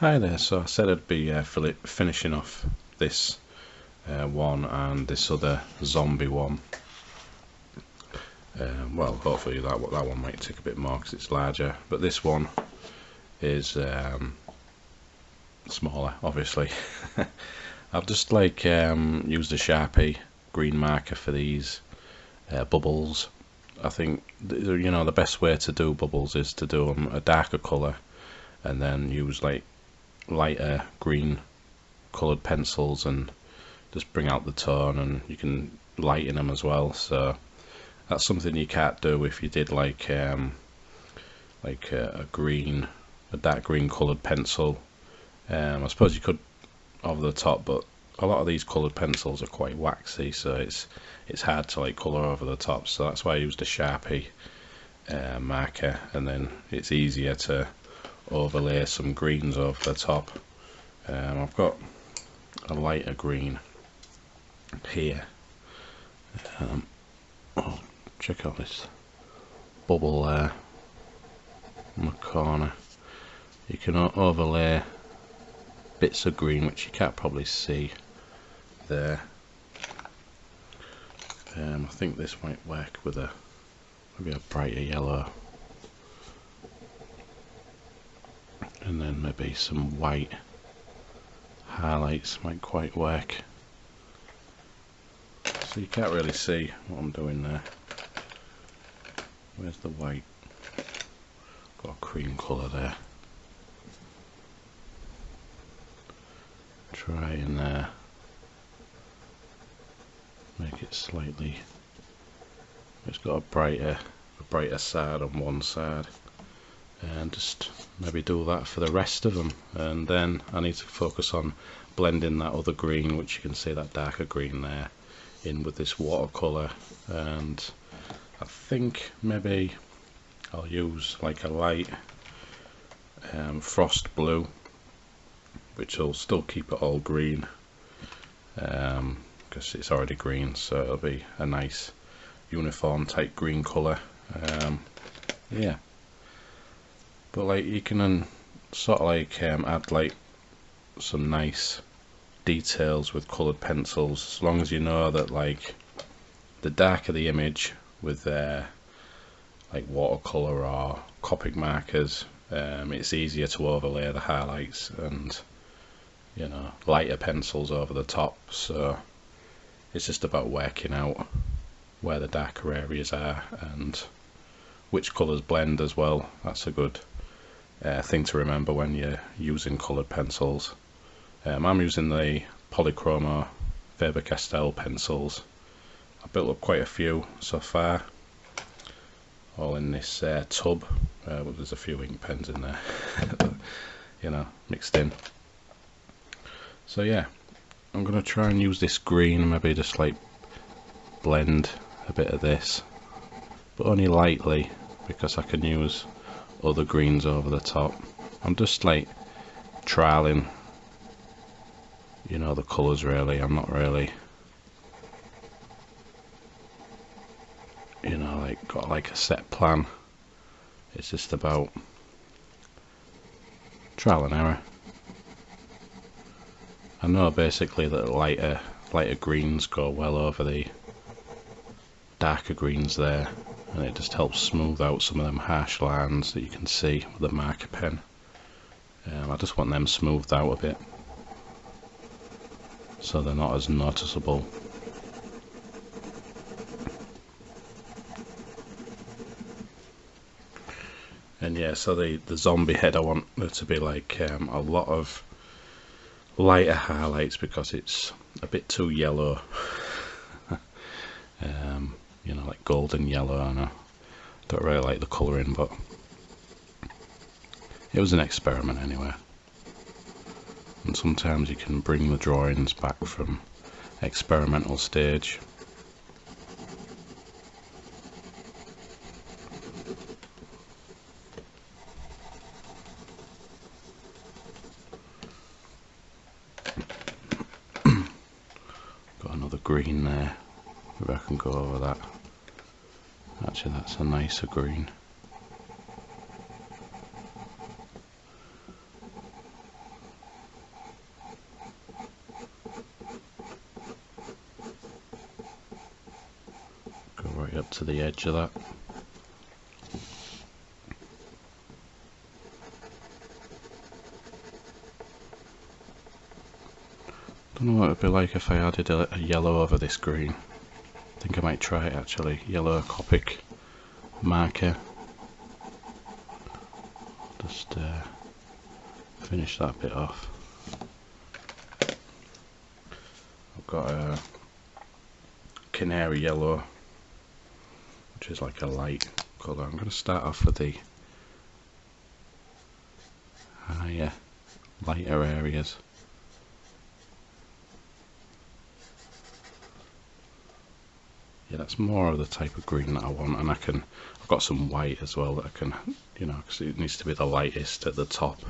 Hi there, so I said I'd be finishing off this one and this other zombie one. Well, hopefully that one might take a bit more because it's larger, but this one is smaller, obviously. I've just used a Sharpie green marker for these bubbles. I think the best way to do bubbles is to do them a darker colour and then use lighter green coloured pencils and just bring out the tone, and you can lighten them as well. So that's something you can't do if you did a dark green coloured pencil. I suppose you could over the top, but a lot of these coloured pencils are quite waxy, so it's hard to colour over the top. So that's why I used a Sharpie marker, and then it's easier to overlay some greens over the top. I've got a lighter green here. Oh, check out this bubble there in the corner. You can overlay bits of green which you can't probably see there. I think this might work with maybe a brighter yellow, and then maybe some white highlights might quite work. So you can't really see what I'm doing there. Where's the white? Got a cream colour there. Try and make it slightly. It's got a brighter side on one side, and just maybe do that for the rest of them. And then I need to focus on blending that other green, which you can see that darker green there, in with this watercolour. And I think maybe I'll use a light frost blue, which will still keep it all green because it's already green, so it'll be a nice uniform type green colour. Yeah, but you can sort of add some nice details with coloured pencils, as long as you know that the darker the image with watercolour or Copic markers, it's easier to overlay the highlights and lighter pencils over the top. So it's just about working out where the darker areas are and which colours blend as well. That's a good thing to remember when you're using coloured pencils. I'm using the Polychromo Faber Castell pencils. I've built up quite a few so far, all in this tub. Well, there's a few ink pens in there, mixed in. So yeah, I'm going to try and use this green and maybe just blend a bit of this, but only lightly, because I can use other greens over the top. I'm just trialing the colours really. I'm not really got a set plan. It's just about trial and error. I know basically that lighter greens go well over the darker greens there, and it just helps smooth out some of them harsh lines that you can see with the marker pen. I just want them smoothed out a bit so they're not as noticeable. And yeah, so the zombie head, I want there to be a lot of lighter highlights because it's a bit too yellow. Golden yellow, and I don't really like the colouring, but it was an experiment anyway. And sometimes you can bring the drawings back from experimental stage. Got another green there, maybe I can go over that. Actually, that's a nicer green. up to the edge of that. Don't know what it would be like if I added a yellow over this green. I think I might try it actually. Yellow Copic marker. Just finish that bit off. I've got a canary yellow, which is like a light colour. I'm going to start off with the higher, lighter areas. Yeah, that's more of the type of green that I want, and I've got some white as well that I can, you know, because it needs to be the lightest at the top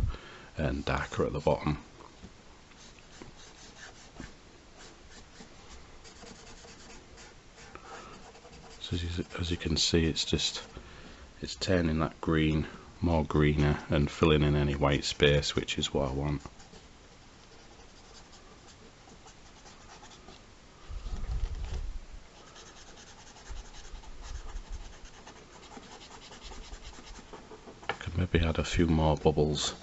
and darker at the bottom. So as you can see, it's turning that green more greener and filling in any white space, which is what I want. Could maybe add a few more bubbles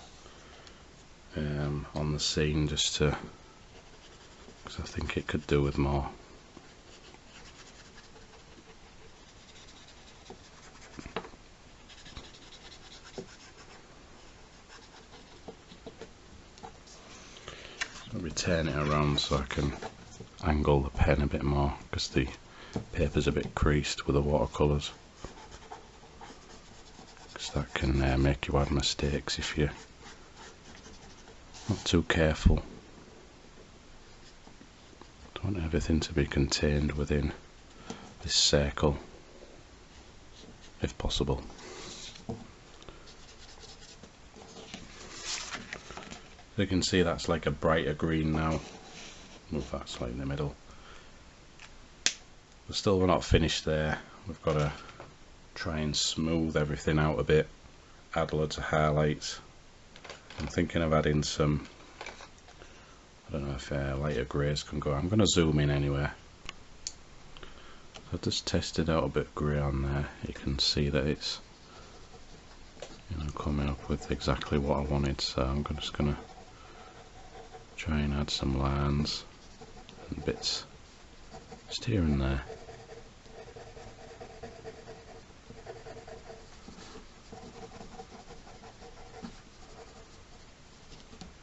on the scene, just to, because I think it could do with more. Turn it around so I can angle the pen a bit more, because the paper's a bit creased with the watercolours, because that can make you add mistakes if you're not too careful. Don't want everything to be contained within this circle if possible. You can see that's like a brighter green now. Move that slightly in the middle. But still, we're not finished there. We've got to try and smooth everything out a bit, add loads of highlights. I'm thinking of adding some, I don't know if lighter greys can go. I'm going to zoom in anyway. I've just tested out a bit of grey on there. You can see that it's, you know, coming up with exactly what I wanted. So I'm just going to try and add some lines and bits just here and there.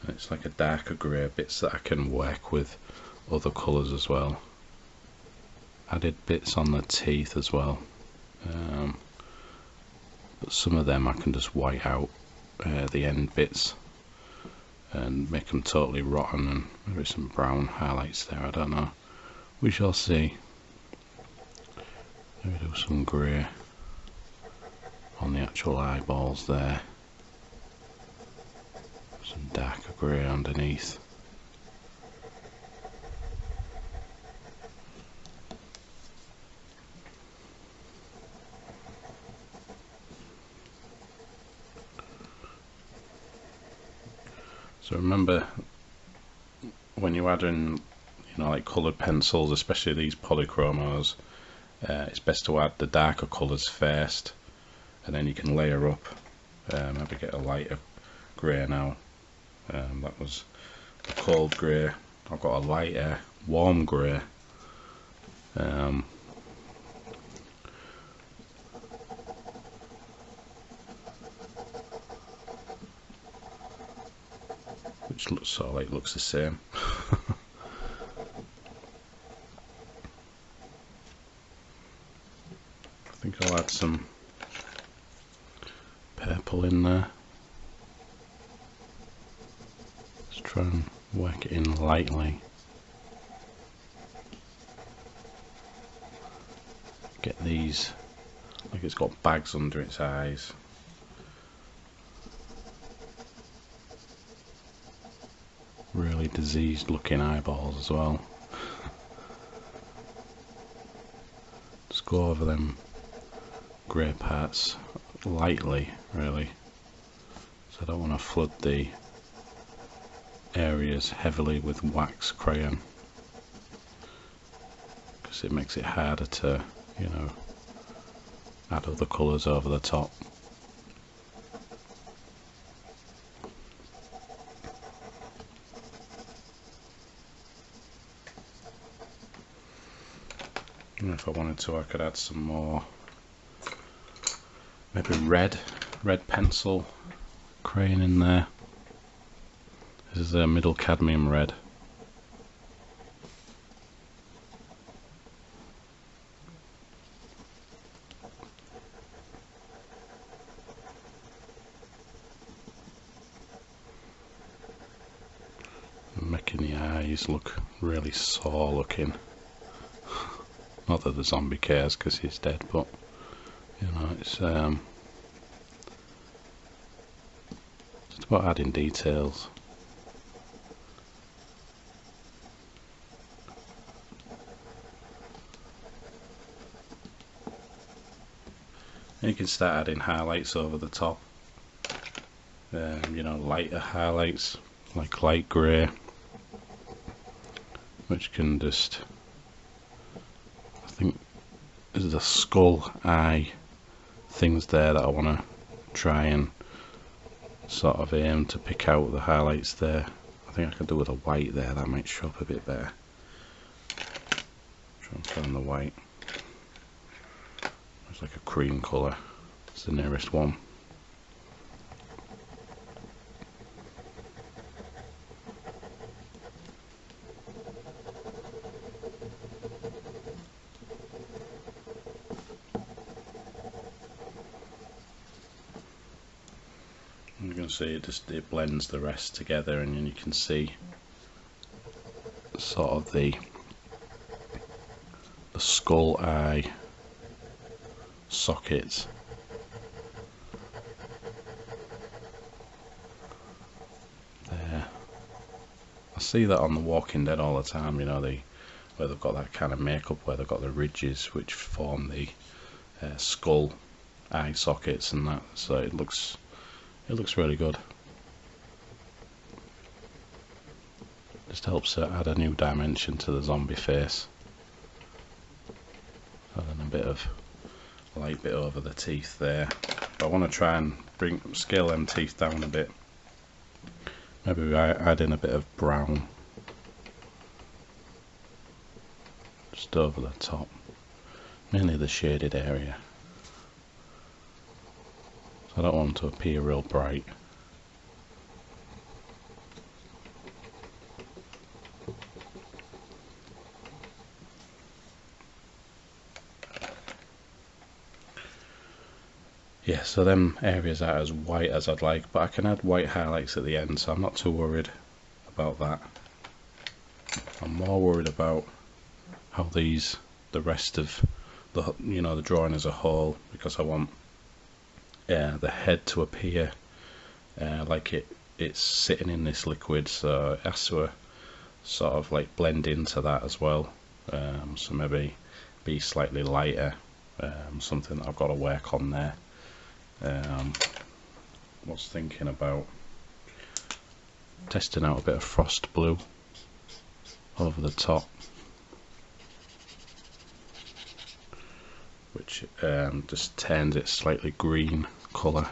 And it's like a darker grey, bits that I can work with other colours as well. Added bits on the teeth as well, but some of them I can just white out the end bits and make them totally rotten, and maybe some brown highlights there, I don't know. We shall see. Maybe do some grey on the actual eyeballs there. Some darker grey underneath. So remember, when you add in, you know, like coloured pencils, especially these polychromos, it's best to add the darker colours first, and then you can layer up. Maybe get a lighter grey now. That was a cold grey. I've got a lighter, warm grey. Which looks sort of like looks the same. I think I'll add some purple in there. Just try and work it in lightly. Get these, like it's got bags under its eyes. Really diseased looking eyeballs as well. Just go over them grey parts lightly, really. So I don't want to flood the areas heavily with wax crayon, because it makes it harder to, you know, add other colours over the top. And if I wanted to, I could add some more, maybe red pencil crayon in there. This is a middle cadmium red. Making the eyes look really sore looking. Not that the zombie cares because he's dead, but you know, it's just about adding details. And you can start adding highlights over the top. You know, lighter highlights like light grey, which can just, I think there's a skull eye things there that I want to try and sort of aim to pick out the highlights there. I think I could do with a white there, that might show up a bit better. Try and find the white. It's like a cream colour, it's the nearest one. You can see it blends the rest together, and then you can see sort of the skull eye sockets. There. I see that on The Walking Dead all the time, you know, where they've got that kind of makeup, where they've got the ridges which form the skull eye sockets and that, so it looks really good. Just helps to add a new dimension to the zombie face. And a bit of light bit over the teeth there. But I want to try and scale them teeth down a bit. Maybe add in a bit of brown just over the top, mainly the shaded area. I don't want them to appear real bright. Yeah, so them areas aren't as white as I'd like, but I can add white highlights at the end, so I'm not too worried about that. I'm more worried about how the rest of the, you know, the drawing as a whole, because I want the head to appear like it's sitting in this liquid, so it has to sort of like blend into that as well. So maybe be slightly lighter, something that I've got to work on there. Was thinking about testing out a bit of frost blue over the top, which just turns it slightly green colour,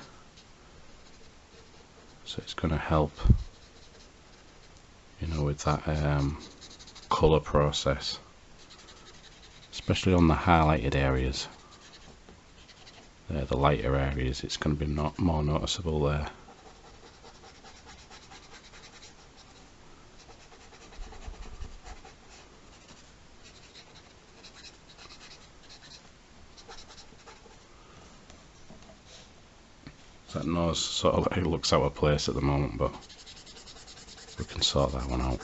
so it's going to help, you know, with that colour process, especially on the highlighted areas. The lighter areas, it's going to be more noticeable there. That nose sort of like looks out of place at the moment, but we can sort that one out.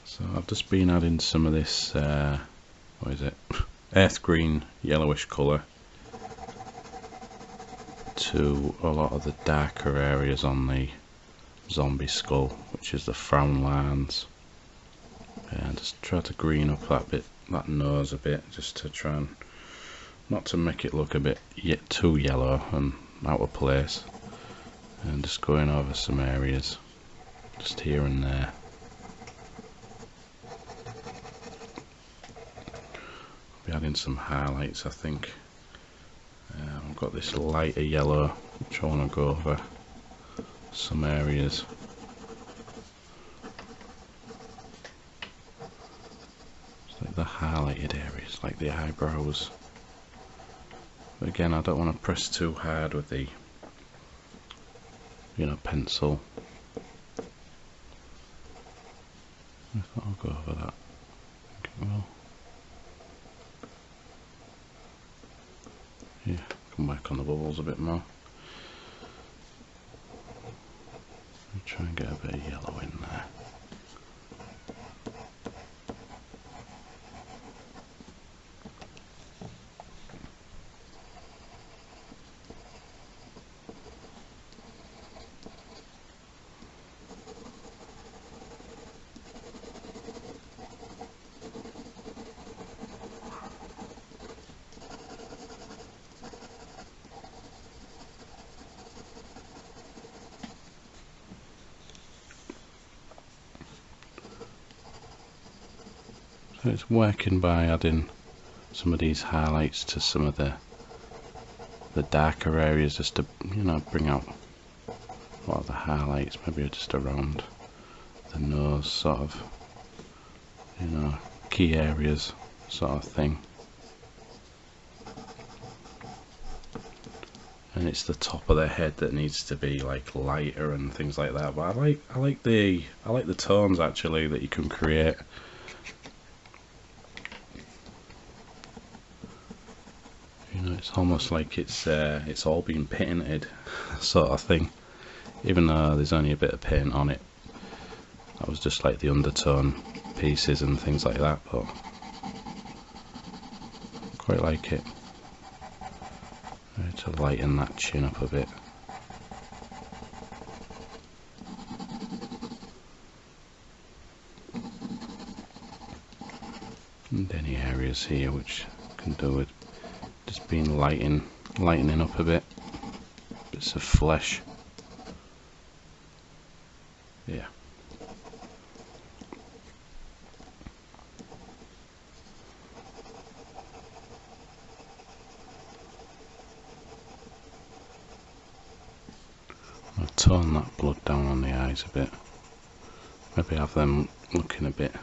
So I've just been adding some of this, what is it, earth green yellowish colour to a lot of the darker areas on the zombie skull, which is the frown lines, and just try to green up that bit, that nose a bit, just to try and not to make it look a bit yet too yellow and out of place, and just going over some areas just here and there. I'll be adding some highlights, I think. I've got this lighter yellow which I want to go over some areas. It's like the highlighted areas, like the eyebrows. But again, I don't want to press too hard with the, you know, pencil. I thought I'll go over that. Okay, well, yeah, come back on the bubbles a bit more. Try and get a bit of yellow in there. So it's working by adding some of these highlights to some of the darker areas, just to, you know, bring out a lot of the highlights, maybe just around the nose, sort of, you know, key areas sort of thing. And it's the top of the head that needs to be like lighter and things like that. But I like the tones actually that you can create. You know, it's almost like it's all been painted, sort of thing. Even though there's only a bit of paint on it. That was just like the undertone pieces and things like that, but I quite like it. To lighten that chin up a bit. And any areas here which can do with just being lightening up a bit. Bits of flesh. Yeah. I'll tone that blood down on the eyes a bit. Maybe have them looking a bit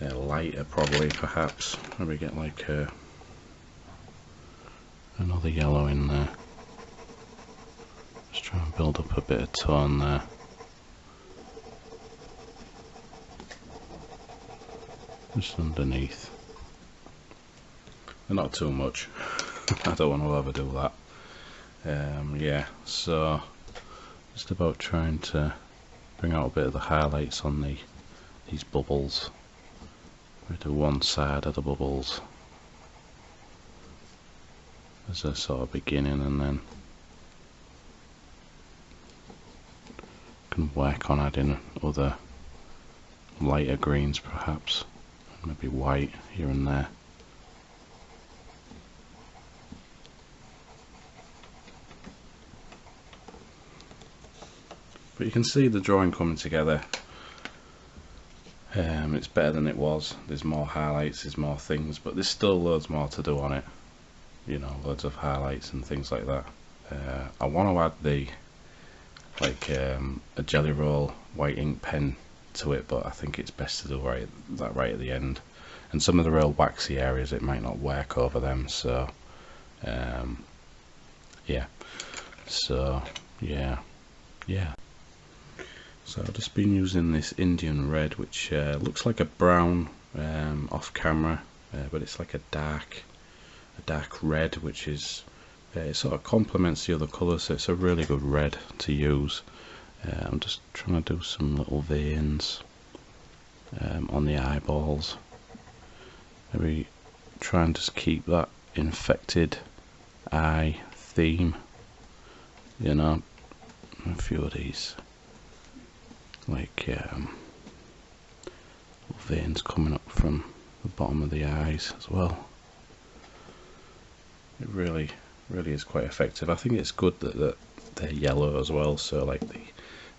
lighter, probably, perhaps. Maybe get like another yellow in there. Just try and build up a bit of tone there. Just underneath. But not too much. I don't want to overdo that. Yeah, so just about trying to bring out a bit of the highlights on these bubbles. We do one side of the bubbles as a sort of beginning, and then can work on adding other lighter greens perhaps, maybe white here and there. But you can see the drawing coming together. It's better than it was. There's more highlights, there's more things, but there's still loads more to do on it. You know, loads of highlights and things like that. I want to add the a jelly roll white ink pen to it, but I think it's best to do that right at the end. And some of the real waxy areas, it might not work over them. So yeah. So yeah. So I've just been using this Indian red, which looks like a brown off camera, but it's like a dark red, which is it sort of complements the other colours, so it's a really good red to use. I'm just trying to do some little veins on the eyeballs. Maybe try and just keep that infected eye theme, you know. A few of these like veins coming up from the bottom of the eyes as well. It really is quite effective. I think it's good that they're yellow as well, so like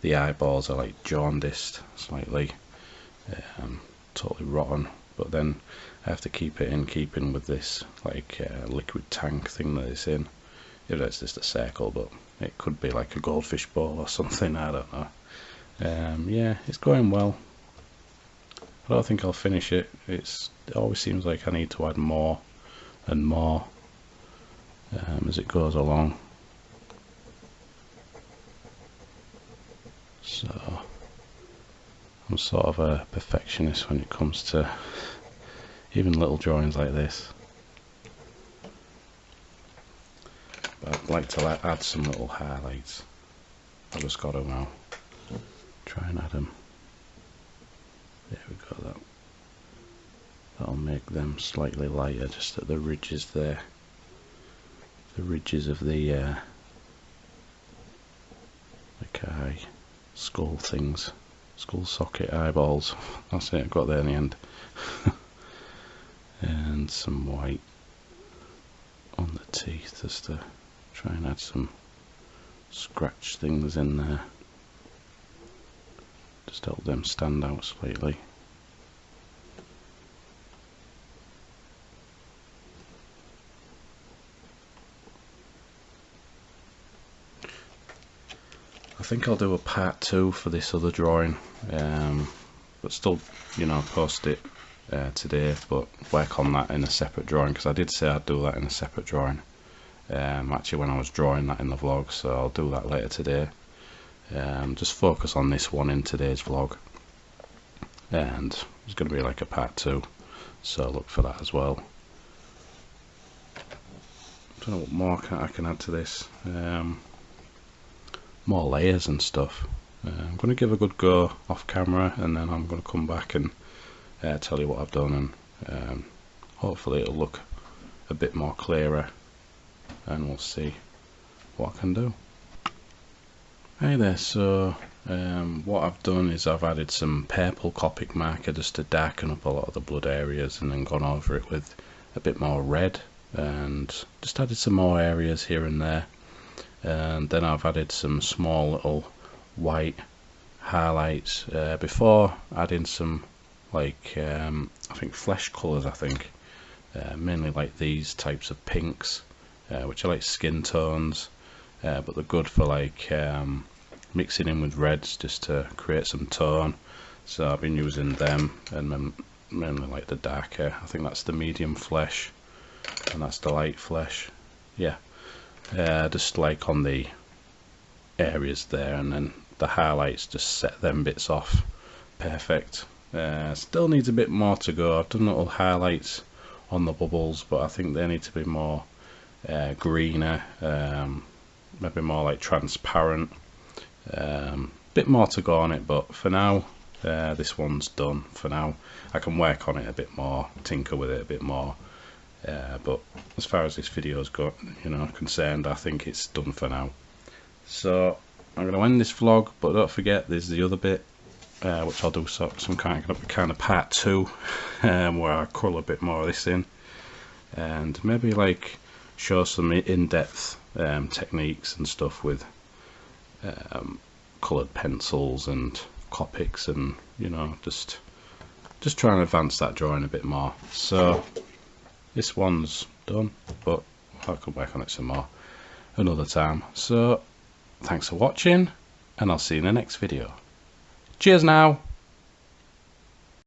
the eyeballs are like jaundiced slightly, totally rotten, but then I have to keep it in keeping with this like liquid tank thing that it's in. If it's just a circle, but it could be like a goldfish bowl or something, I don't know. Yeah, it's going well. I don't think I'll finish it. It always seems like I need to add more and more as it goes along. So I'm sort of a perfectionist when it comes to even little drawings like this. But I'd like to add some little highlights. I just got to now try and add them. There we go. That'll make them slightly lighter, just at the ridges there. The ridges of the like eye, skull things, skull socket eyeballs. That's it. I got there in the end. And some white on the teeth, just to try and add some scratch things in there. Just help them stand out slightly. I think I'll do a part 2 for this other drawing, but still, you know, post it today, but work on that in a separate drawing, because I did say I'd do that in a separate drawing actually when I was drawing that in the vlog, so I'll do that later today. Just focus on this one in today's vlog, and it's going to be like a part 2, so look for that as well. I don't know what more I can add to this. More layers and stuff. I'm going to give a good go off camera, and then I'm going to come back and tell you what I've done, and hopefully it'll look a bit more clearer, and we'll see what I can do. Hey there, so what I've done is I've added some purple Copic marker just to darken up a lot of the blood areas, and then gone over it with a bit more red, and just added some more areas here and there. And then I've added some small little white highlights before adding some like I think flesh colours, mainly like these types of pinks, which are like skin tones, but they're good for like mixing in with reds just to create some tone. So I've been using them, and then mainly like the darker, I think that's the medium flesh and that's the light flesh, yeah. Just like on the areas there, and then the highlights just set them bits off perfect. Still needs a bit more to go. I've done little highlights on the bubbles, but I think they need to be more greener, maybe more like transparent. Bit more to go on it, but for now this one's done for now. I can work on it a bit more, tinker with it a bit more. But as far as this video's got, you know, concerned, I think it's done for now. So I'm going to end this vlog, but don't forget there's the other bit, which I'll do some kind of part 2, where I colour a bit more of this in, and maybe like show some in-depth techniques and stuff with coloured pencils and Copics, and you know, just try and advance that drawing a bit more. So this one's done, but I'll come back on it some more another time. So thanks for watching, and I'll see you in the next video. Cheers now.